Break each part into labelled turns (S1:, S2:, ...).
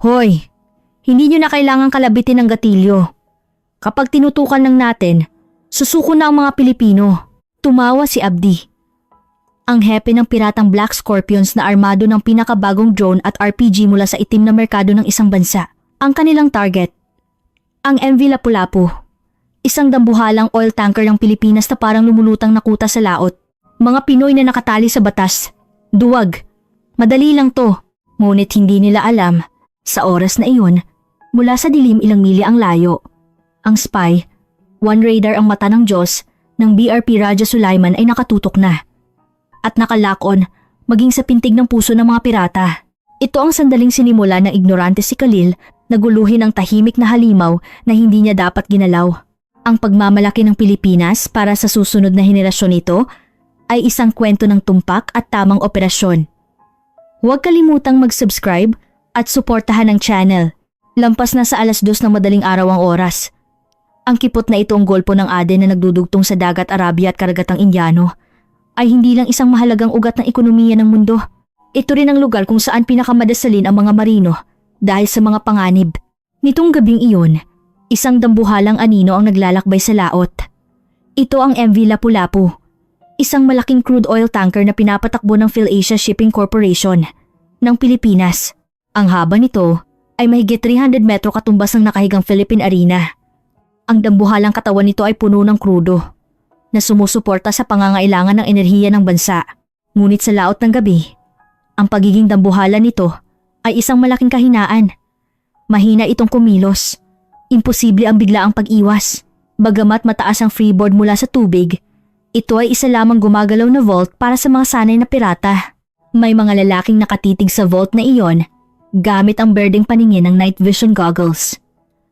S1: Hoy, hindi nyo na kailangang kalabitin ng gatilyo. Kapag tinutukan lang natin, susuko na ang mga Pilipino. Tumawa si Abdi. Ang hepe ng piratang Black Scorpions na armado ng pinakabagong drone at RPG mula sa itim na merkado ng isang bansa. Ang kanilang target, ang MV Lapu-Lapu. Isang dambuhalang oil tanker ng Pilipinas na parang lumulutang na kuta sa laot. Mga Pinoy na nakatali sa batas. Duwag. Madali lang to. Ngunit hindi nila alam, sa oras na iyon, mula sa dilim ilang milya ang layo. Ang spy, one radar ang mata ng Diyos, ng BRP Raja Sulaiman ay nakatutok na. At nakalock on, maging sa pintig ng puso ng mga pirata. Ito ang sandaling sinimula ng ignorante si Khalil na guluhin ang tahimik na halimaw na hindi niya dapat ginalaw. Ang pagmamalaki ng Pilipinas para sa susunod na henerasyon nito ay isang kwento ng tumpak at tamang operasyon. Huwag kalimutang mag-subscribe at suportahan ang channel. Lampas na sa 2:00 ng madaling araw ang oras. Ang kipot na ito ang Golpo ng Aden na nagdudugtong sa dagat Arabia at karagatang Indiano ay hindi lang isang mahalagang ugat ng ekonomiya ng mundo. Ito rin ang lugar kung saan pinakamadasalin ang mga marino dahil sa mga panganib. Nitong gabing iyon, isang dambuhalang anino ang naglalakbay sa laot. Ito ang MV Lapu-Lapu, isang malaking crude oil tanker na pinapatakbo ng PhilAsia Shipping Corporation ng Pilipinas. Ang haba nito ay mahigit 300 metro katumbas ng nakahigang Philippine Arena. Ang dambuhalang katawan nito ay puno ng krudo na sumusuporta sa pangangailangan ng enerhiya ng bansa. Ngunit sa laot ng gabi, ang pagiging dambuhala nito ay isang malaking kahinaan. Mahina itong kumilos. Imposible ang biglaang pag-iwas. Bagamat mataas ang freeboard mula sa tubig, ito ay isa lamang gumagalaw na vault para sa mga sanay na pirata. May mga lalaking nakatitig sa vault na iyon gamit ang berdeng paningin ng night vision goggles.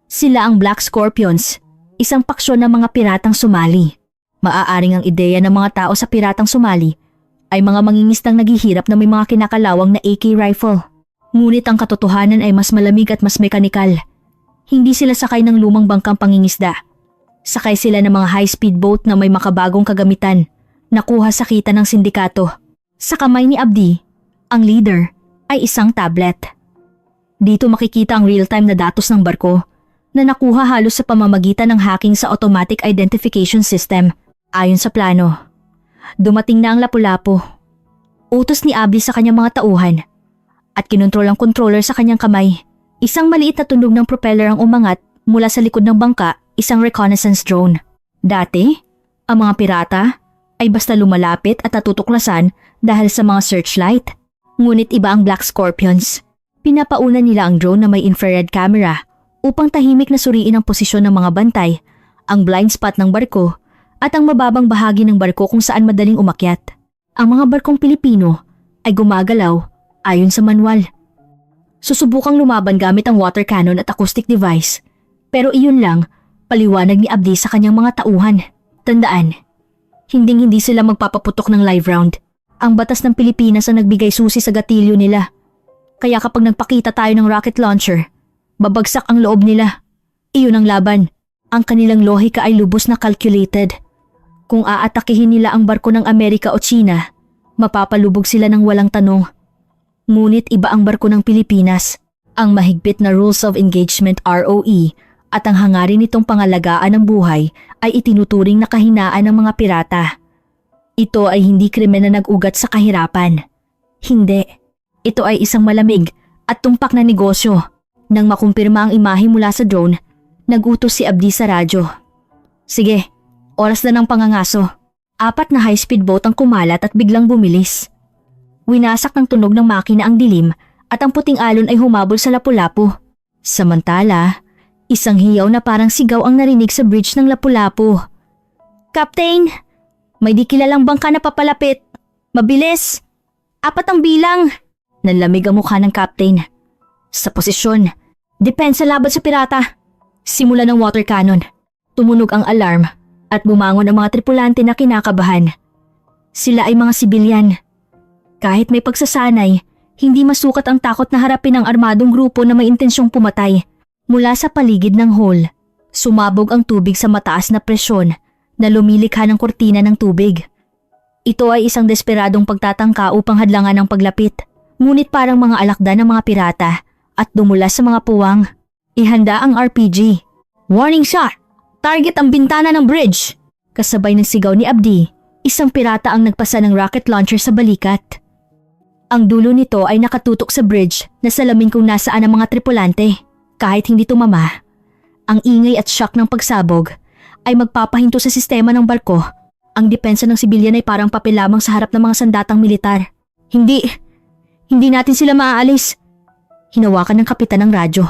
S1: Sila ang Black Scorpions, isang paksyon ng mga piratang Somali. Maaaring ang ideya ng mga tao sa piratang Somali ay mga mangingisdang naghihirap na may mga kinakalawang na AK rifle. Ngunit ang katotohanan ay mas malamig at mas mekanikal. Hindi sila sakay ng lumang bangkang pangingisda. Sakay sila ng mga high-speed boat na may makabagong kagamitan, nakuha sa kita ng sindikato. Sa kamay ni Abdi, ang leader, ay isang tablet. Dito makikita ang real-time na datos ng barko na nakuha halos sa pamamagitan ng hacking sa automatic identification system. Ayon sa plano, dumating na ang Lapu-Lapu. Utos ni Abdi sa kanyang mga tauhan at kinontrol ang controller sa kanyang kamay. Isang maliit na tunog ng propeller ang umangat mula sa likod ng bangka, isang reconnaissance drone. Dati, ang mga pirata ay basta lumalapit at natutuklasan dahil sa mga searchlight. Ngunit iba ang Black Scorpions. Pinapauna nila ang drone na may infrared camera upang tahimik na suriin ang posisyon ng mga bantay, ang blind spot ng barko, at ang mababang bahagi ng barko kung saan madaling umakyat. Ang mga barkong Pilipino ay gumagalaw ayon sa manual. Susubukang lumaban gamit ang water cannon at acoustic device, pero iyon lang, paliwanag ni Abdi sa kanyang mga tauhan. Tandaan, hindi sila magpapaputok ng live round. Ang batas ng Pilipinas ang nagbigay susi sa gatilyo nila. Kaya kapag nagpakita tayo ng rocket launcher, babagsak ang loob nila. Iyon ang laban. Ang kanilang lohika ay lubos na calculated. Kung aatakihin nila ang barko ng Amerika o China, mapapalubog sila ng walang tanong. Ngunit iba ang barko ng Pilipinas. Ang mahigpit na Rules of Engagement ROE at ang hangarin nitong pangalagaan ng buhay ay itinuturing na kahinaan ng mga pirata. Ito ay hindi krimen na nag-ugat sa kahirapan. Hindi. Ito ay isang malamig at tumpak na negosyo. Nang makumpirma ang imahe mula sa drone, nag-utos si Abdi sa radyo. Sige, oras na ng pangangaso. 4 na high-speed boat ang kumalat at biglang bumilis. Winasak ng tunog ng makina ang dilim at ang puting alon ay humabol sa Lapu-Lapu. Samantala, isang hiyaw na parang sigaw ang narinig sa bridge ng Lapu-Lapu. Captain! May di kilalang bangka na papalapit. Mabilis! 4 ang bilang! Nanlamig ang mukha ng captain. Sa posisyon, depensa laban sa pirata. Simula ng water cannon. Tumunog ang alarm at bumangon ang mga tripulante na kinakabahan. Sila ay mga sibilyan. Kahit may pagsasanay, hindi masukat ang takot na harapin ang armadong grupo na may intensyong pumatay. Mula sa paligid ng hull, sumabog ang tubig sa mataas na presyon na lumilikha ng kurtina ng tubig. Ito ay isang desperadong pagtatangka upang hadlangan ang paglapit. Ngunit parang mga alakdan ng mga pirata, at dumula sa mga puwang. Ihanda ang RPG. Warning shot! Target ang bintana ng bridge! Kasabay ng sigaw ni Abdi, isang pirata ang nagpasa ng rocket launcher sa balikat. Ang dulo nito ay nakatutok sa bridge na salamin kung nasaan ang mga tripulante. Kahit hindi tumama, ang ingay at shock ng pagsabog ay magpapahinto sa sistema ng barko. Ang depensa ng sibilyan ay parang papel lamang sa harap ng mga sandatang militar. Hindi natin sila maaalis. Hinawakan ng kapitan ng radyo.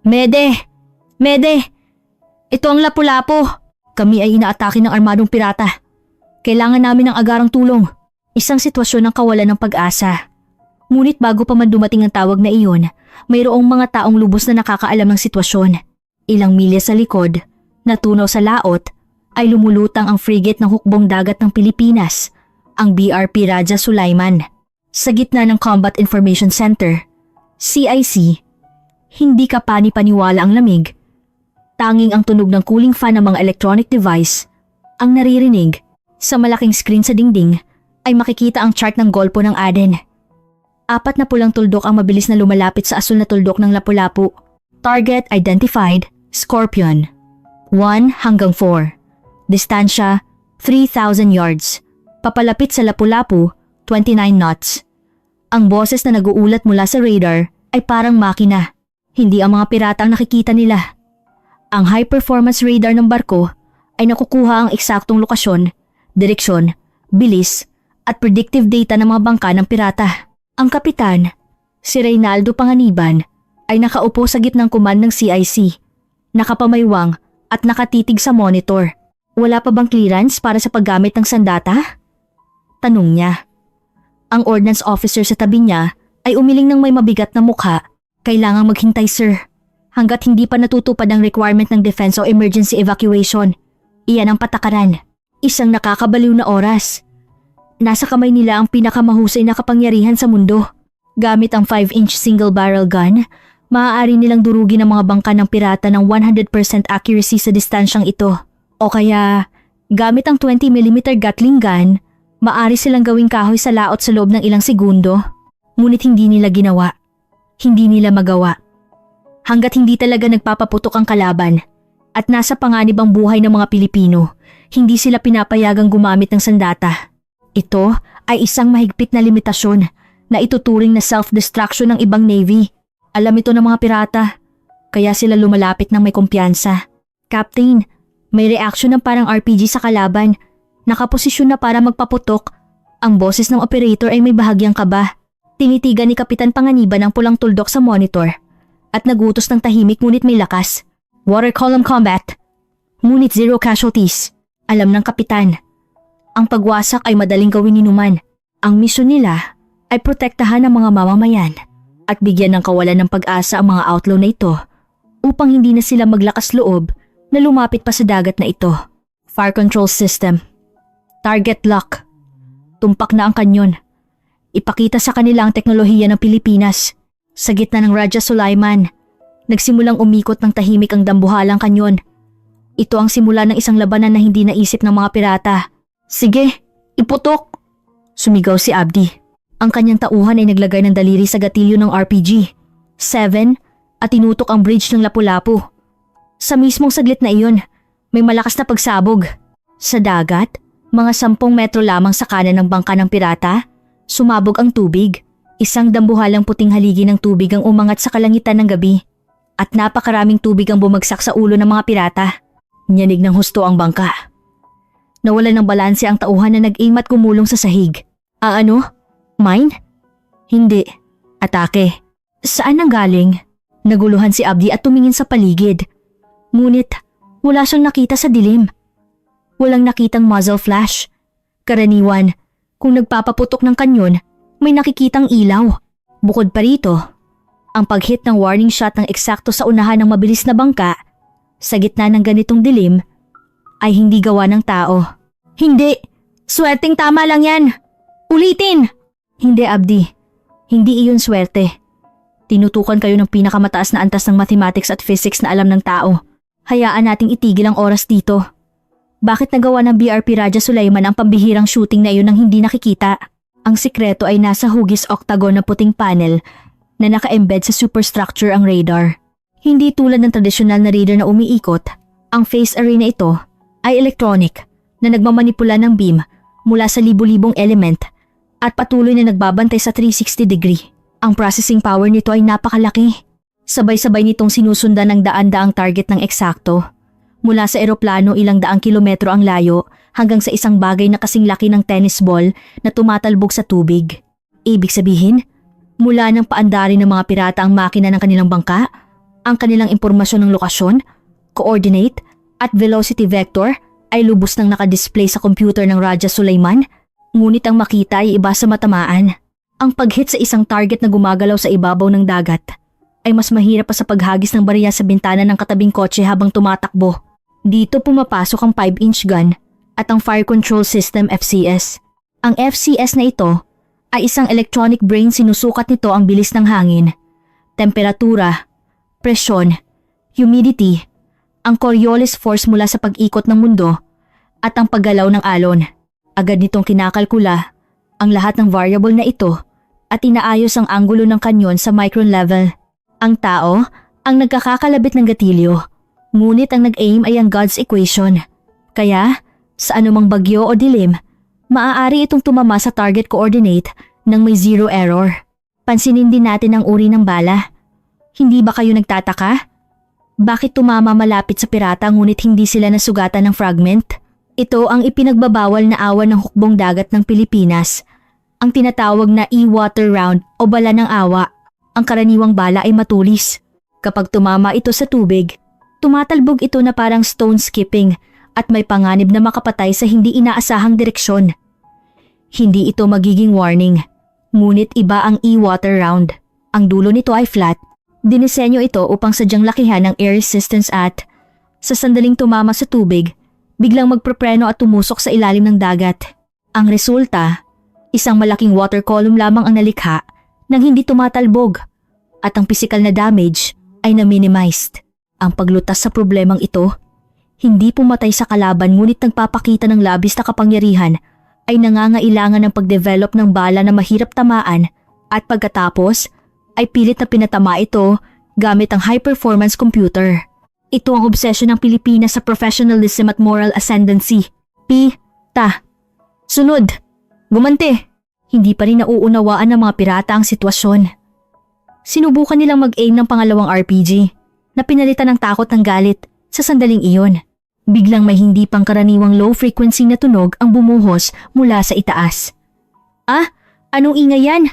S1: Mede! Ito ang Lapu-Lapu! Kami ay inaatake ng armadong pirata. Kailangan namin ng agarang tulong. Isang sitwasyon ng kawalan ng pag-asa. Ngunit bago pa man dumating ang tawag na iyon, mayroong mga taong lubos na nakakaalam ng sitwasyon. Ilang milya sa likod, natunaw sa laot, ay lumulutang ang frigate ng hukbong dagat ng Pilipinas, ang BRP Raja Sulaiman. Sa gitna ng Combat Information Center, CIC, hindi ka pani-paniwala ang lamig. Tanging ang tunog ng cooling fan ng mga electronic device ang naririnig. Sa malaking screen sa dingding ay makikita ang chart ng golpo ng Aden. 4 na pulang tuldok ang mabilis na lumalapit sa asul na tuldok ng Lapu-Lapu. Target identified, Scorpion. 1 hanggang 4. Distansya, 3,000 yards. Papalapit sa Lapu-Lapu, 29 knots. Ang boses na naguulat mula sa radar ay parang makina. Hindi ang mga pirata ang nakikita nila. Ang high-performance radar ng barko ay nakukuha ang eksaktong lokasyon, direksyon, bilis, at predictive data ng mga bangka ng pirata. Ang kapitan, si Reynaldo Panganiban, ay nakaupo sa gitnang command ng CIC, nakapamaywang at nakatitig sa monitor. Wala pa bang clearance para sa paggamit ng sandata? Tanong niya. Ang ordnance officer sa tabi niya ay umiling ng may mabigat na mukha. Kailangang maghintay, sir. Hanggat hindi pa natutupad ang requirement ng defense o emergency evacuation. Iyan ang patakaran. Isang nakakabaliw na oras. Nasa kamay nila ang pinakamahusay na kapangyarihan sa mundo. Gamit ang 5-inch single-barrel gun, maaari nilang durugin ang mga bangka ng pirata ng 100% accuracy sa distansyang ito. O kaya, gamit ang 20mm Gatling gun, maaari silang gawing kahoy sa laot sa loob ng ilang segundo. Ngunit hindi nila ginawa. Hindi nila magawa. Hanggat hindi talaga nagpapaputok ang kalaban at nasa panganib ang buhay ng mga Pilipino, hindi sila pinapayagang gumamit ng sandata. Ito ay isang mahigpit na limitasyon na ituturing na self-destruction ng ibang navy. Alam ito ng mga pirata, kaya sila lumalapit ng may kumpiyansa. Captain, may reaction ng parang RPG sa kalaban. Nakaposisyon na para magpaputok. Ang boses ng operator ay may bahagyang kaba. Tinitigan ni Kapitan Panganiban ang pulang tuldok sa monitor at nagutos ng tahimik ngunit may lakas. Water column combat. Ngunit 0 casualties. Alam ng kapitan. Ang pagwasak ay madaling gawin ni Numan. Ang misyon nila ay protektahan ang mga mamamayan at bigyan ng kawalan ng pag-asa ang mga outlaw na ito upang hindi na sila maglakas loob na lumapit pa sa dagat na ito. Fire control system. Target lock. Tumpak na ang kanyon. Ipakita sa kanila ang teknolohiya ng Pilipinas. Sa gitna ng Raja Sulaiman, nagsimulang umikot ng tahimik ang dambuhalang kanyon. Ito ang simula ng isang labanan na hindi naisip ng mga pirata. Sige, iputok! Sumigaw si Abdi. Ang kanyang tauhan ay naglagay ng daliri sa gatilyo ng RPG. 7 at tinutok ang bridge ng Lapu-Lapu. Sa mismong saglit na iyon, may malakas na pagsabog. Sa dagat, mga 10 metro lamang sa kanan ng bangka ng pirata, sumabog ang tubig. Isang dambuhalang puting haligi ng tubig ang umangat sa kalangitan ng gabi. At napakaraming tubig ang bumagsak sa ulo ng mga pirata. Nyanig ng husto ang bangka. Nawala ng balanse ang tauhan na nag-aim at gumulong sa sahig. Ano? Mine? Hindi. Atake. Saan ang galing? Naguluhan si Abdi at tumingin sa paligid. Ngunit wala siyang nakita sa dilim. Walang nakitang muzzle flash. Karaniwan, kung nagpapaputok ng kanyon, may nakikitang ilaw. Bukod pa rito, ang pag-hit ng warning shot ng eksakto sa unahan ng mabilis na bangka sa gitna ng ganitong dilim ay hindi gawa ng tao. Hindi! Swerteng tama lang yan! Ulitin! Hindi, Abdi. Hindi iyon swerte. Tinutukan kayo ng pinakamataas na antas ng mathematics at physics na alam ng tao. Hayaan nating itigil ang oras dito. Bakit nagawa ng BRP Raja Sulaiman ang pambihirang shooting na iyon nang hindi nakikita? Ang sikreto ay nasa hugis octagon na puting panel na naka-embed sa superstructure ang radar. Hindi tulad ng tradisyonal na radar na umiikot, ang phase array na ito ay electronic na nagmamanipula ng beam mula sa libu-libong element at patuloy na nagbabantay sa 360 degree. Ang processing power nito ay napakalaki. Sabay-sabay nitong sinusundan ng daan-daang target ng eksakto. Mula sa eroplano ilang daang kilometro ang layo hanggang sa isang bagay na kasing laki ng tennis ball na tumatalbog sa tubig. Ibig sabihin, mula ng paandari ng mga pirata ang makina ng kanilang bangka, ang kanilang impormasyon ng lokasyon, coordinate at velocity vector ay lubos nang nakadisplay sa computer ng Raja Sulaiman, ngunit ang makita ay iba sa matamaan. Ang pag-hit sa isang target na gumagalaw sa ibabaw ng dagat ay mas mahirap pa sa paghagis ng barya sa bintana ng katabing kotse habang tumatakbo. Dito pumapasok ang 5-inch gun at ang Fire Control System FCS. Ang FCS na ito ay isang electronic brain. Sinusukat nito ang bilis ng hangin, temperatura, presyon, humidity, ang Coriolis force mula sa pag-ikot ng mundo at ang paggalaw ng alon. Agad nitong kinakalkula ang lahat ng variable na ito at inaayos ang anggulo ng kanyon sa micron level. Ang tao ang nagkakakalabit ng gatilyo, ngunit ang nag-aim ay ang God's equation. Kaya, sa anumang bagyo o dilim, maaari itong tumama sa target coordinate nang may zero error. Pansinin din natin ang uri ng bala. Hindi ba kayo nagtataka? Bakit tumama malapit sa pirata ngunit hindi sila nasugatan ng fragment? Ito ang ipinagbabawal na awa ng hukbong dagat ng Pilipinas, ang tinatawag na e-water round o bala ng awa. Ang karaniwang bala ay matulis. Kapag tumama ito sa tubig, tumatalbog ito na parang stone skipping at may panganib na makapatay sa hindi inaasahang direksyon. Hindi ito magiging warning, ngunit iba ang e-water round. Ang dulo nito ay flat. Dinisenyo ito upang sadyang lakihan ng air resistance at, sa sandaling tumama sa tubig, biglang magprepreno at tumusok sa ilalim ng dagat. Ang resulta, isang malaking water column lamang ang nalikha nang hindi tumatalbog at ang physical na damage ay na-minimized. Ang paglutas sa problemang ito, hindi pumatay sa kalaban ngunit nagpapakita ng labis na kapangyarihan ay nangangailangan ng pagdevelop ng bala na mahirap tamaan at pagkatapos ay pilit na pinatama ito gamit ang high-performance computer. Ito ang obsession ng Pilipinas sa professionalism at moral ascendancy. P-ta. Sunod. Gumante. Hindi pa rin nauunawaan ng mga pirata ang sitwasyon. Sinubukan nilang mag-aim ng pangalawang RPG na pinalitan ng takot ng galit sa sandaling iyon. Biglang may hindi pangkaraniwang low frequency na tunog ang bumuhos mula sa itaas. Ah, anong ingay yan?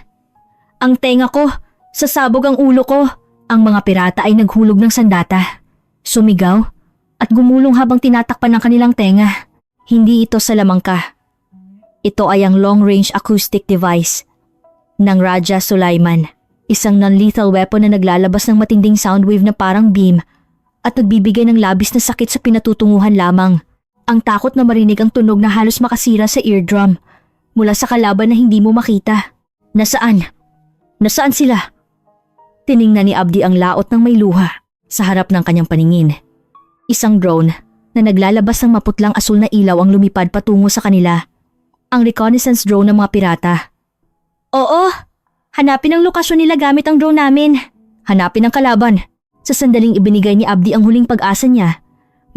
S1: Ang tenga ko, sasabog ang ulo ko. Ang mga pirata ay naghulog ng sandata. Sumigaw at gumulong habang tinatakpan ng kanilang tenga. Hindi ito salamangka. Ito ay ang long-range acoustic device ng Raja Sulaiman. Isang non-lethal weapon na naglalabas ng matinding sound wave na parang beam at nagbibigay ng labis na sakit sa pinatutunguhan lamang. Ang takot na marinig ang tunog na halos makasira sa eardrum mula sa kalaban na hindi mo makita. Nasaan? Nasaan sila? Tiningnan ni Abdi ang laot ng may luha sa harap ng kanyang paningin. Isang drone na naglalabas ng maputlang asul na ilaw ang lumipad patungo sa kanila. Ang reconnaissance drone ng mga pirata. Oo, hanapin ang lokasyon nila gamit ang drone namin. Hanapin ang kalaban. Sa sandaling ibinigay ni Abdi ang huling pag-asa niya,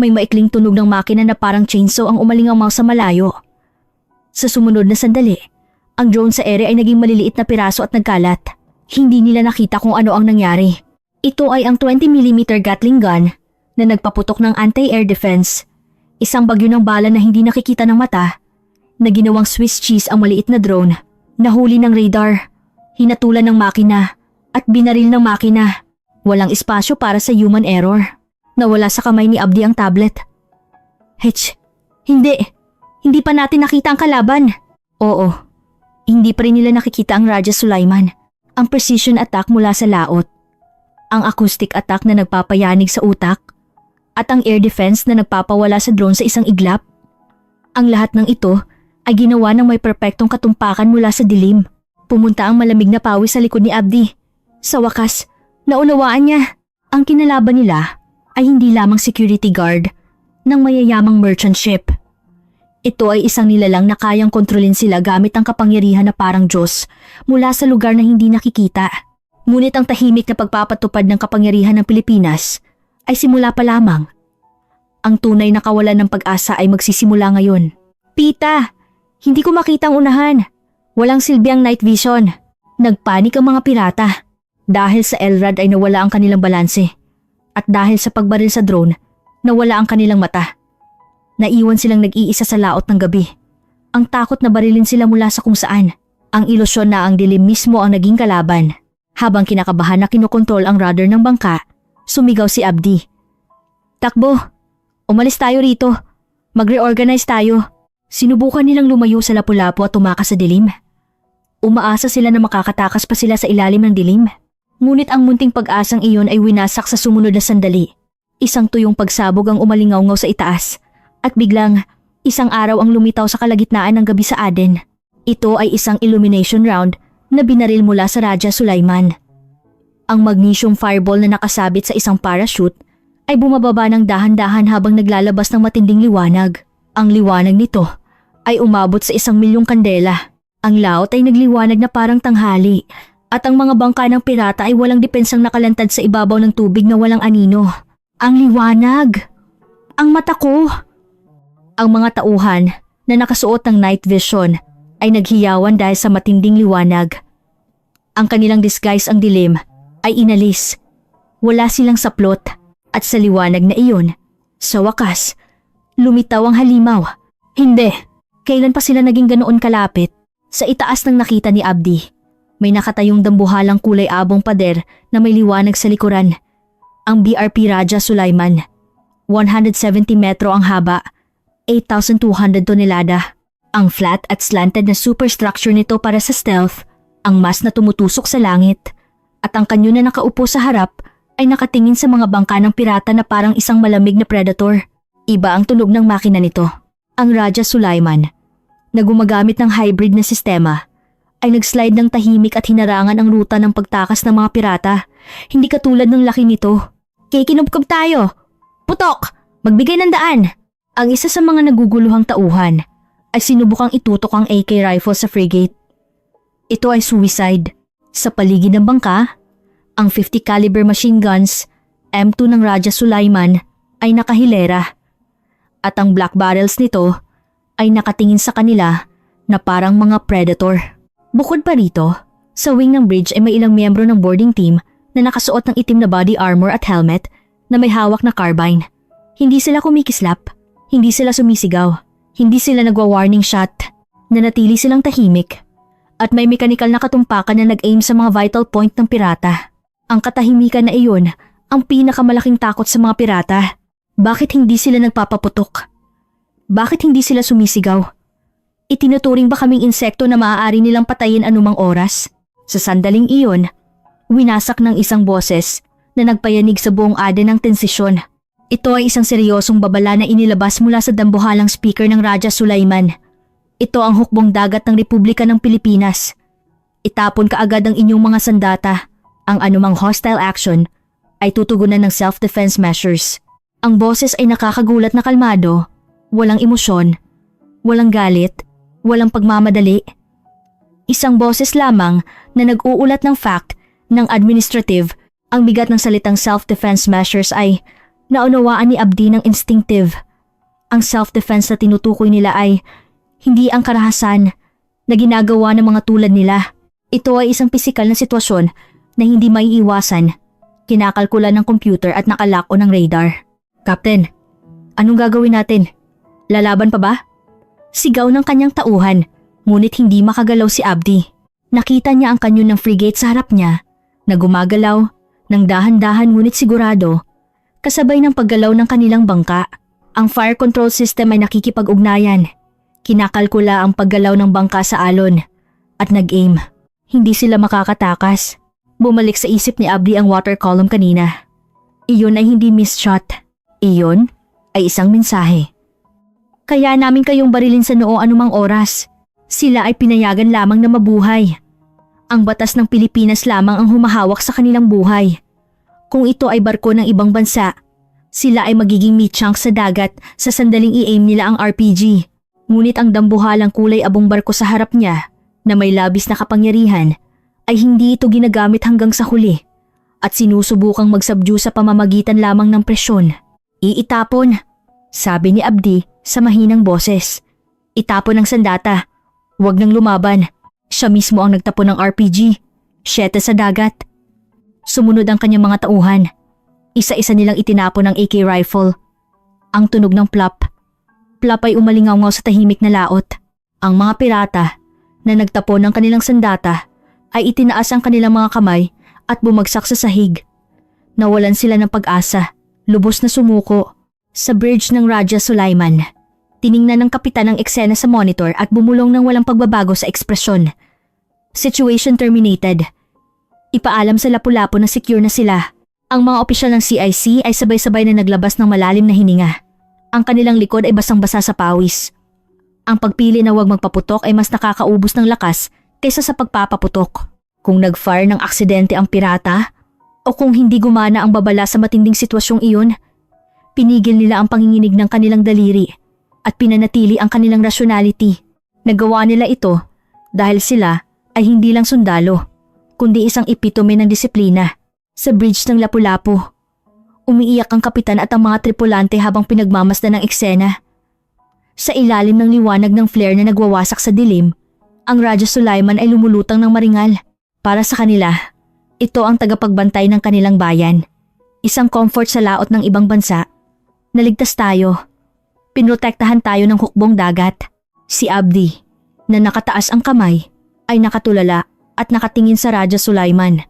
S1: may maikling tunog ng makina na parang chainsaw ang umalingaw sa malayo. Sa sumunod na sandali, ang drone sa ere ay naging maliliit na piraso at nagkalat. Hindi nila nakita kung ano ang nangyari. Ito ay ang 20mm Gatling gun na nagpaputok ng anti-air defense. Isang bagyo ng bala na hindi nakikita ng mata, na ginawang Swiss cheese ang maliit na drone. Nahuli ng radar, hinatulan ng makina at binaril ng makina. Walang espasyo para sa human error. Nawala sa kamay ni Abdi ang tablet. Hindi. Hindi pa natin nakita ang kalaban. Oo, hindi pa rin nila nakikita ang Raja Sulaiman. Ang precision attack mula sa laot, ang acoustic attack na nagpapayanig sa utak, at ang air defense na nagpapawala sa drone sa isang iglap. Ang lahat ng ito ay ginawa ng may perpektong katumpakan mula sa dilim. Pumunta ang malamig na pawis sa likod ni Abdi. Sa wakas, naunawaan niya. Ang kinalaban nila ay hindi lamang security guard ng mayayamang merchant ship. Ito ay isang nilalang na kayang kontrolin sila gamit ang kapangyarihan na parang Diyos mula sa lugar na hindi nakikita. Ngunit ang tahimik na pagpapatupad ng kapangyarihan ng Pilipinas ay simula pa lamang. Ang tunay na kawalan ng pag-asa ay magsisimula ngayon. Pita, hindi ko makita ang unahan. Walang silbi ang night vision. Nagpanik ang mga pirata. Dahil sa LRAD ay nawala ang kanilang balanse. At dahil sa pagbaril sa drone, nawala ang kanilang mata. Naiwan silang nag-iisa sa laot ng gabi. Ang takot na barilin sila mula sa kung saan. Ang ilusyon na ang dilim mismo ang naging kalaban. Habang kinakabahan na kinokontrol ang rudder ng bangka, sumigaw si Abdi. Takbo! Umalis tayo rito. Mag-reorganize tayo. Sinubukan nilang lumayo sa Lapu-Lapu at tumakas sa dilim. Umaasa sila na makakatakas pa sila sa ilalim ng dilim. Ngunit ang munting pag-asang iyon ay winasak sa sumunod na sandali. Isang tuyong pagsabog ang umalingaw-ngaw sa itaas. At biglang, isang araw ang lumitaw sa kalagitnaan ng gabi sa Aden. Ito ay isang illumination round na binaril mula sa Raja Sulaiman. Ang magnesium fireball na nakasabit sa isang parachute ay bumababa ng dahan-dahan habang naglalabas ng matinding liwanag. Ang liwanag nito ay umabot sa 1,000,000 kandela. Ang laot ay nagliwanag na parang tanghali at ang mga bangka ng pirata ay walang depensang nakalantad sa ibabaw ng tubig na walang anino. Ang liwanag! Ang mata ko! Ang mga tauhan na nakasuot ng night vision ay naghiyawan dahil sa matinding liwanag. Ang kanilang disguise ang dilim ay inalis. Wala silang saplot at sa liwanag na iyon, sa wakas, lumitaw ang halimaw. Hindi, kailan pa sila naging ganoon kalapit? Sa itaas ng nakita ni Abdi, may nakatayong dambuhalang kulay abong pader na may liwanag sa likuran. Ang BRP Raja Sulaiman. 170 metro ang haba, 8,200 tonelada. Ang flat at slanted na superstructure nito para sa stealth, ang mas na tumutusok sa langit, at ang kanyo na nakaupo sa harap ay nakatingin sa mga bangka ng pirata na parang isang malamig na predator. Iba ang tunog ng makina nito. Ang Raja Sulaiman, na gumagamit ng hybrid na sistema, ay nag-slide ng tahimik at hinarangan ang ruta ng pagtakas ng mga pirata, hindi katulad ng laki nito. Kikinubkob tayo! Putok! Magbigay ng daan! Ang isa sa mga naguguluhang tauhan ay sinubukang itutok ang AK rifle sa frigate. Ito ay suicide. Sa paligid ng bangka, ang 50 caliber machine guns, M2 ng Raja Sulaiman, ay nakahilera. At ang black barrels nito ay nakatingin sa kanila na parang mga predator. Bukod pa rito, sa wing ng bridge ay may ilang miyembro ng boarding team na nakasuot ng itim na body armor at helmet na may hawak na carbine. Hindi sila kumikislap, hindi sila sumisigaw, hindi sila nagwa-warning shot, nanatili silang tahimik. At may mekanikal na katumpakan na nag-aim sa mga vital point ng pirata. Ang katahimikan na iyon ang pinakamalaking takot sa mga pirata. Bakit hindi sila nagpapaputok? Bakit hindi sila sumisigaw? Itinuturing ba kaming insekto na maaari nilang patayin anumang oras? Sa sandaling iyon, winasak ng isang boses na nagpayanig sa buong Aden ng tensisyon. Ito ay isang seryosong babala na inilabas mula sa dambuhalang speaker ng Raja Sulaiman. Ito ang hukbong dagat ng Republika ng Pilipinas. Itapon kaagad ang inyong mga sandata. Ang anumang hostile action ay tutugunan ng self-defense measures. Ang boses ay nakakagulat na kalmado, walang emosyon, walang galit, walang pagmamadali. Isang boses lamang na nag-uulat ng fact ng administrative. Ang bigat ng salitang self-defense measures ay naunawaan ni Abdi ng instinctive. Ang self-defense na tinutukoy nila ay hindi ang karahasan na ginagawa ng mga tulad nila. Ito ay isang pisikal na sitwasyon na hindi maiiwasan, kinakalkula ng computer at nakalak o ng radar. Captain, anong gagawin natin? Lalaban pa ba? Sigaw ng kanyang tauhan, ngunit hindi makagalaw si Abdi. Nakita niya ang kanyon ng frigate sa harap niya, na gumagalaw, ng dahan-dahan ngunit sigurado, kasabay ng paggalaw ng kanilang bangka. Ang fire control system ay nakikipag-ugnayan. Kinakalkula ang paggalaw ng bangka sa alon, at nag-aim. Hindi sila makakatakas. Bumalik sa isip ni Abdi ang water column kanina. Iyon ay hindi missed shot. Iyon ay isang mensahe. Kaya namin kayong barilin sa noo anumang oras. Sila ay pinayagan lamang na mabuhay. Ang batas ng Pilipinas lamang ang humahawak sa kanilang buhay. Kung ito ay barko ng ibang bansa, sila ay magiging meat chunk sa dagat sa sandaling i-aim nila ang RPG. Ngunit ang dambuhalang kulay abong barko sa harap niya, na may labis na kapangyarihan, ay hindi ito ginagamit hanggang sa huli at sinusubukang magsubdue sa pamamagitan lamang ng presyon. Iitapon, sabi ni Abdi sa mahinang boses. Itapon ang sandata. Huwag nang lumaban. Siya mismo ang nagtapon ng RPG. 7 sa dagat. Sumunod ang kanyang mga tauhan. Isa-isa nilang itinapon ang AK rifle. Ang tunog ng plop. Plop ay umalingaw sa tahimik na laot. Ang mga pirata na nagtapon ng kanilang sandata ay itinaas ang kanilang mga kamay at bumagsak sa sahig. Nawalan sila ng pag-asa. Lubos na sumuko. Sa bridge ng Raja Sulaiman, tiningnan ng kapitan ang eksena sa monitor at bumulong ng walang pagbabago sa ekspresyon. Situation terminated. Ipaalam sa Lapu-Lapu na secure na sila. Ang mga opisyal ng CIC ay sabay-sabay na naglabas ng malalim na hininga. Ang kanilang likod ay basang-basa sa pawis. Ang pagpili na huwag magpaputok ay mas nakakaubos ng lakas kaysa sa pagpapaputok. Kung nag-fire ng aksidente ang pirata, o kung hindi gumana ang babala sa matinding sitwasyong iyon, pinigil nila ang panginginig ng kanilang daliri at pinanatili ang kanilang rationality. Nagawa nila ito dahil sila ay hindi lang sundalo, kundi isang epitome ng disiplina. Sa bridge ng Lapu-Lapu, umiiyak ang kapitan at ang mga tripulante habang pinagmamasdan ng eksena. Sa ilalim ng liwanag ng flare na nagwawasak sa dilim, ang Raja Sulaiman ay lumulutang ng maringal. Para sa kanila, ito ang tagapagbantay ng kanilang bayan. Isang comfort sa laot ng ibang bansa. Naligtas tayo. Pinrotektahan tayo ng hukbong dagat. Si Abdi, na nakataas ang kamay, ay nakatulala at nakatingin sa Raja Sulaiman.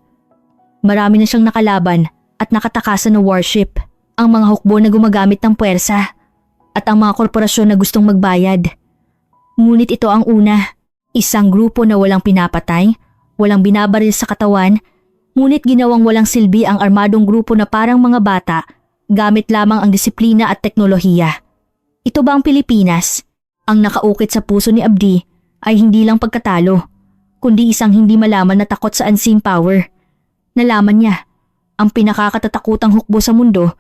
S1: Marami na siyang nakalaban at nakatakasan ng warship. Ang mga hukbo na gumagamit ng puwersa at ang mga korporasyon na gustong magbayad. Ngunit ito ang una. Isang grupo na walang pinapatay, walang binabaril sa katawan, ngunit ginawang walang silbi ang armadong grupo na parang mga bata, gamit lamang ang disiplina at teknolohiya. Ito ba ang Pilipinas? Ang nakaukit sa puso ni Abdi ay hindi lang pagkatalo, kundi isang hindi malaman na takot sa unseen power. Nalaman niya, ang pinakakatatakutang hukbo sa mundo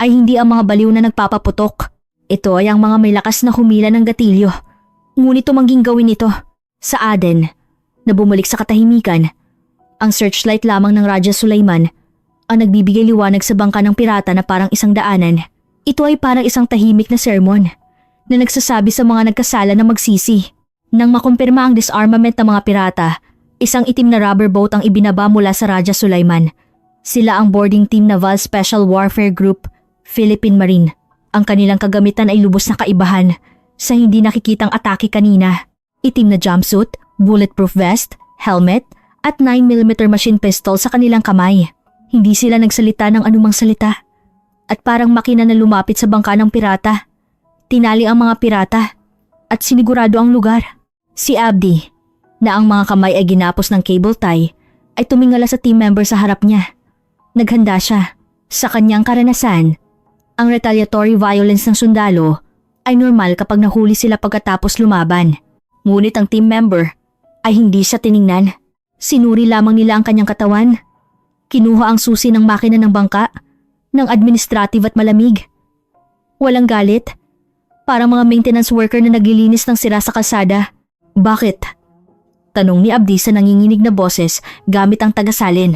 S1: ay hindi ang mga baliw na nagpapaputok. Ito ay ang mga may lakas na humila ng gatilyo. Ngunit tumangging gawin ito. Sa Aden, na bumalik sa katahimikan, ang searchlight lamang ng Raja Sulaiman ang nagbibigay liwanag sa bangka ng pirata na parang isang daanan. Ito ay parang isang tahimik na sermon na nagsasabi sa mga nagkasala na magsisi. Nang makumpirma ang disarmament ng mga pirata, isang itim na rubber boat ang ibinaba mula sa Raja Sulaiman. Sila ang boarding team Naval Special Warfare Group, Philippine Marine. Ang kanilang kagamitan ay lubos na kaibahan sa hindi nakikitang atake kanina. Itim na jumpsuit, bulletproof vest, helmet, at 9mm machine pistol sa kanilang kamay. Hindi sila nagsalita ng anumang salita. At parang makina na lumapit sa bangka ng pirata. Tinali ang mga pirata at sinigurado ang lugar. Si Abdi, na ang mga kamay ay ginapos ng cable tie, ay tumingala sa team member sa harap niya. Naghanda siya. Sa kanyang karanasan, ang retaliatory violence ng sundalo ay normal kapag nahuli sila pagkatapos lumaban. Ngunit ang team member ay hindi siya tiningnan. Sinuri lamang nila ang kanyang katawan. Kinuha ang susi ng makina ng bangka, ng administrative at malamig. Walang galit. Parang mga maintenance worker na naglilinis ng sira sa kalsada. Bakit? Tanong ni Abdi sa nanginginig na boses gamit ang tagasalin.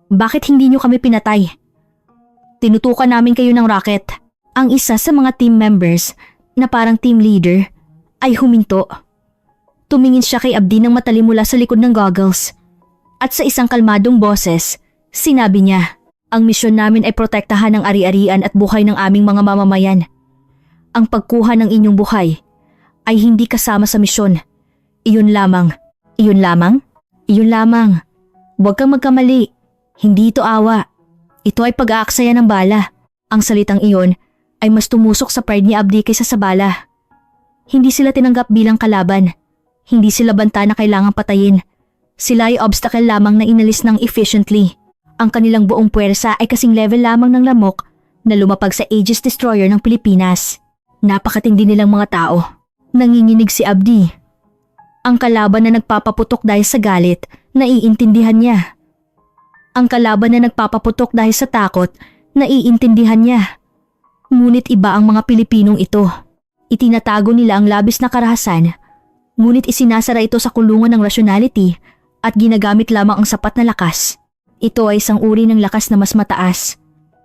S1: Bakit hindi niyo kami pinatay? Tinutukan namin kayo ng rocket. Ang isa sa mga team members na parang team leader ay huminto. Tumingin siya kay Abdi ng matalim mula sa likod ng goggles. At sa isang kalmadong boses, sinabi niya, ang misyon namin ay protektahan ang ari-arian at buhay ng aming mga mamamayan. Ang pagkuha ng inyong buhay ay hindi kasama sa misyon. Iyon lamang. Iyon lamang? Iyon lamang. Huwag kang magkamali. Hindi ito awa. Ito ay pag-aaksaya ng bala. Ang salitang iyon ay mas tumusok sa pride ni Abdi kaysa sa bala. Hindi sila tinanggap bilang kalaban. Hindi sila banta na kailangang patayin. Sila ay obstacle lamang na inalis ng efficiently. Ang kanilang buong puwersa ay kasing level lamang ng lamok na lumapag sa Aegis Destroyer ng Pilipinas. Napakatindi nilang mga tao. Nanginginig si Abdi. Ang kalaban na nagpapaputok dahil sa galit, naiintindihan niya. Ang kalaban na nagpapaputok dahil sa takot, naiintindihan niya. Ngunit iba ang mga Pilipinong ito. Itinatago nila ang labis na karahasan, ngunit isinasara ito sa kulungan ng rationality at ginagamit lamang ang sapat na lakas. Ito ay isang uri ng lakas na mas mataas,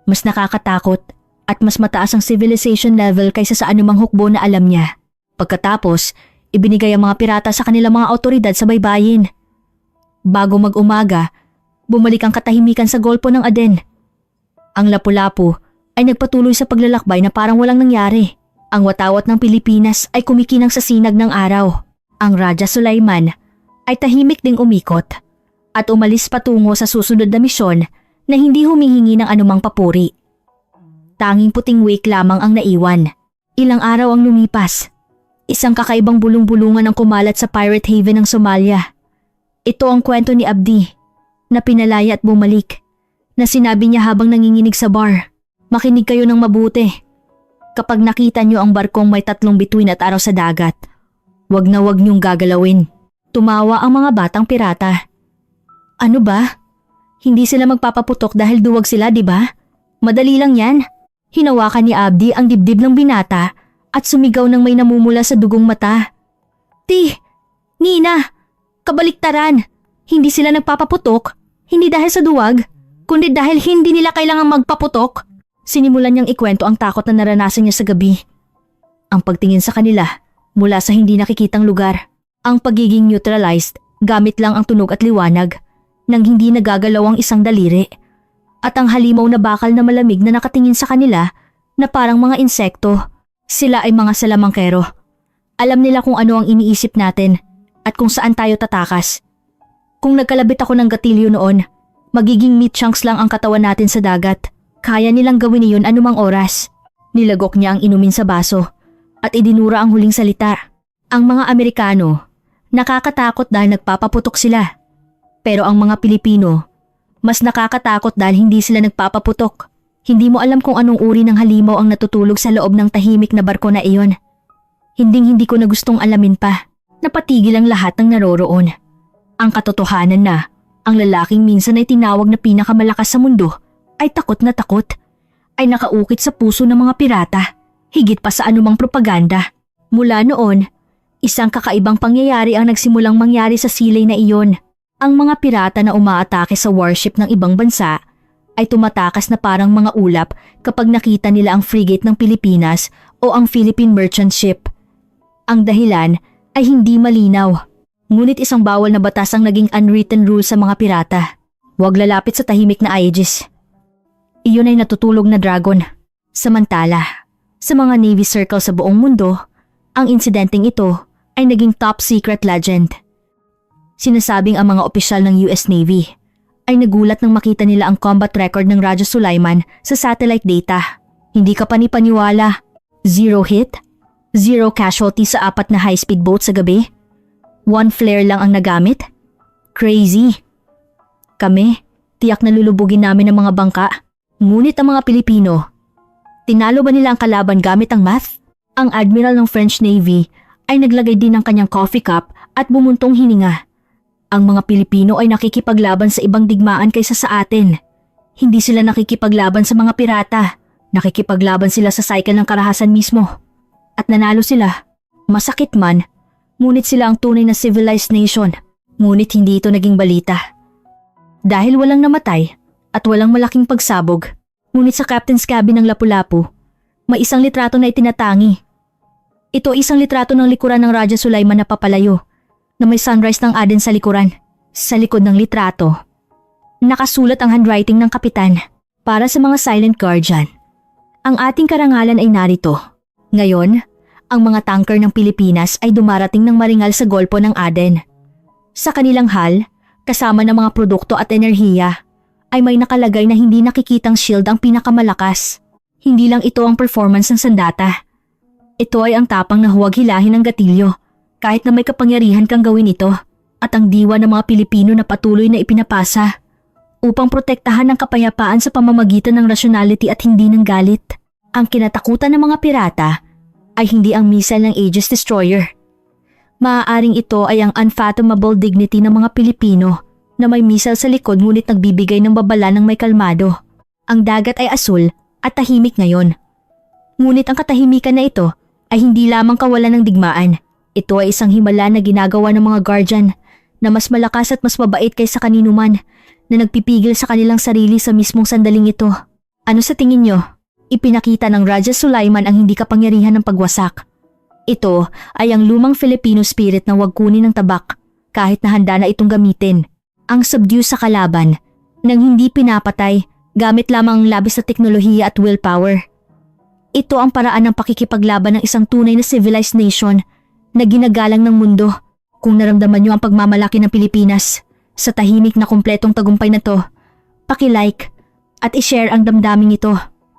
S1: mas nakakatakot at mas mataas ang civilization level kaysa sa anumang hukbo na alam niya. Pagkatapos, ibinigay ang mga pirata sa kanilang mga awtoridad sa baybayin. Bago mag-umaga, bumalik ang katahimikan sa Golpo ng Aden. Ang Lapu-Lapu ay nagpatuloy sa paglalakbay na parang walang nangyari. Ang watawat ng Pilipinas ay kumikinang sa sinag ng araw. Ang Raja Sulaiman ay tahimik ding umikot at umalis patungo sa susunod na misyon na hindi humihingi ng anumang papuri. Tanging puting wake lamang ang naiwan. Ilang araw ang lumipas. Isang kakaibang bulong-bulungan ang kumalat sa pirate haven ng Somalia. Ito ang kwento ni Abdi, na pinalaya at bumalik, na sinabi niya habang nanginginig sa bar. Makinig kayo ng mabuti. Kapag nakita niyo ang barkong may 3 bituin at araw sa dagat, wag na wag niyong gagalawin. Tumawa ang mga batang pirata. Ano ba? Hindi sila magpapaputok dahil duwag sila, di ba? Madali lang yan. Hinawakan ni Abdi ang dibdib ng binata at sumigaw ng may namumula sa dugong mata. Nina, kabaliktaran. Hindi sila nagpapaputok, hindi dahil sa duwag, kundi dahil hindi nila kailangang magpaputok. Sinimulan niyang ikwento ang takot na naranasan niya sa gabi. Ang pagtingin sa kanila mula sa hindi nakikitang lugar. Ang pagiging neutralized gamit lang ang tunog at liwanag nang hindi nagagalaw ang isang daliri. At ang halimaw na bakal na malamig na nakatingin sa kanila na parang mga insekto. Sila ay mga salamangkero. Alam nila kung ano ang iniisip natin at kung saan tayo tatakas. Kung nagkalabit ako ng gatilyo noon, magiging meat chunks lang ang katawan natin sa dagat. Kaya nilang gawin iyon anumang oras. Nilagok niya ang inumin sa baso at idinura ang huling salita. Ang mga Amerikano, nakakatakot dahil nagpapaputok sila. Pero ang mga Pilipino, mas nakakatakot dahil hindi sila nagpapaputok. Hindi mo alam kung anong uri ng halimaw ang natutulog sa loob ng tahimik na barko na iyon. Hindi ko na gustong alamin pa. Napatigil ang lahat ng naroroon. Ang katotohanan na, ang lalaking minsan ay tinawag na pinakamalakas sa mundo, ay takot na takot. Ay nakaukit sa puso ng mga pirata, higit pa sa anumang propaganda. Mula noon, isang kakaibang pangyayari ang nagsimulang mangyari sa silay na iyon. Ang mga pirata na umaatake sa warship ng ibang bansa ay tumatakas na parang mga ulap kapag nakita nila ang frigate ng Pilipinas o ang Philippine Merchant Ship. Ang dahilan ay hindi malinaw, ngunit isang bawal na batas ang naging unwritten rule sa mga pirata. Huwag lalapit sa tahimik na Aegis. Iyon ay natutulog na dragon. Samantala, sa mga Navy circle sa buong mundo, ang insidenteng ito ay naging top secret legend. Sinasabing ang mga opisyal ng US Navy ay nagulat nang makita nila ang combat record ng Raja Sulaiman sa satellite data. Hindi ka panipaniwala. 0 hit, 0 casualty sa 4 na high-speed boat sa gabi. 1 flare lang ang nagamit. Crazy. Kami, tiyak na lulubugin namin ang mga bangka. Ngunit ang mga Pilipino, tinalo ba nila ang kalaban gamit ang math? Ang admiral ng French Navy ay naglagay din ng kanyang coffee cup at bumuntong hininga. Ang mga Pilipino ay nakikipaglaban sa ibang digmaan kaysa sa atin. Hindi sila nakikipaglaban sa mga pirata. Nakikipaglaban sila sa cycle ng karahasan mismo. At nanalo sila. Masakit man, ngunit sila ang tunay na civilized nation. Ngunit hindi ito naging balita. Dahil walang namatay at walang malaking pagsabog, ngunit sa captain's cabin ng Lapu-Lapu, may isang litrato na itinatangi. Ito ay isang litrato ng likuran ng Raja Sulaiman na papalayo, na may sunrise ng Aden sa likuran. Sa likod ng litrato, nakasulat ang handwriting ng kapitan. Para sa mga silent guardian, ang ating karangalan ay narito. Ngayon, ang mga tanker ng Pilipinas ay dumarating ng maringal sa Golpo ng Aden. Sa kanilang hal, kasama ng mga produkto at enerhiya, ay may nakalagay na hindi nakikitang shield ang pinakamalakas. Hindi lang ito ang performance ng sandata. Ito ay ang tapang na huwag hilahin ng gatilyo. Kahit na may kapangyarihan kang gawin ito, at ang diwa ng mga Pilipino na patuloy na ipinapasa upang protektahan ang kapayapaan sa pamamagitan ng rationality at hindi ng galit. Ang kinatakutan ng mga pirata ay hindi ang missile ng Aegis Destroyer. Maaaring ito ay ang unfathomable dignity ng mga Pilipino na may missile sa likod ngunit nagbibigay ng babala ng may kalmado. Ang dagat ay asul at tahimik ngayon. Ngunit ang katahimikan na ito ay hindi lamang kawalan ng digmaan. Ito ay isang himala na ginagawa ng mga guardian na mas malakas at mas mabait kaysa kanino man na nagpipigil sa kanilang sarili sa mismong sandaling ito. Ano sa tingin nyo? Ipinakita ng Raja Sulaiman ang hindi kapangyarihan ng pagwasak. Ito ay ang lumang Filipino spirit na huwag kunin ng tabak kahit na handa na itong gamitin. Ang subdue sa kalaban nang hindi pinapatay gamit lamang ang labis na teknolohiya at willpower. Ito ang paraan ng pakikipaglaban ng isang tunay na civilized nation na ginagalang ng mundo. Kung naramdaman nyo ang pagmamalaki ng Pilipinas sa tahimik na kumpletong tagumpay na to, paki-like at i-share ang damdaming ito.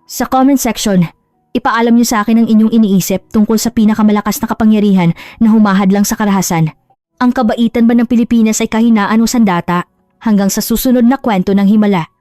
S1: Sa comment section, ipaalam nyo sa akin ang inyong iniisip tungkol sa pinakamalakas na kapangyarihan na humahadlang sa karahasan. Ang kabaitan ba ng Pilipinas ay kahinaan o sandata? Hanggang sa susunod na kwento ng Himala.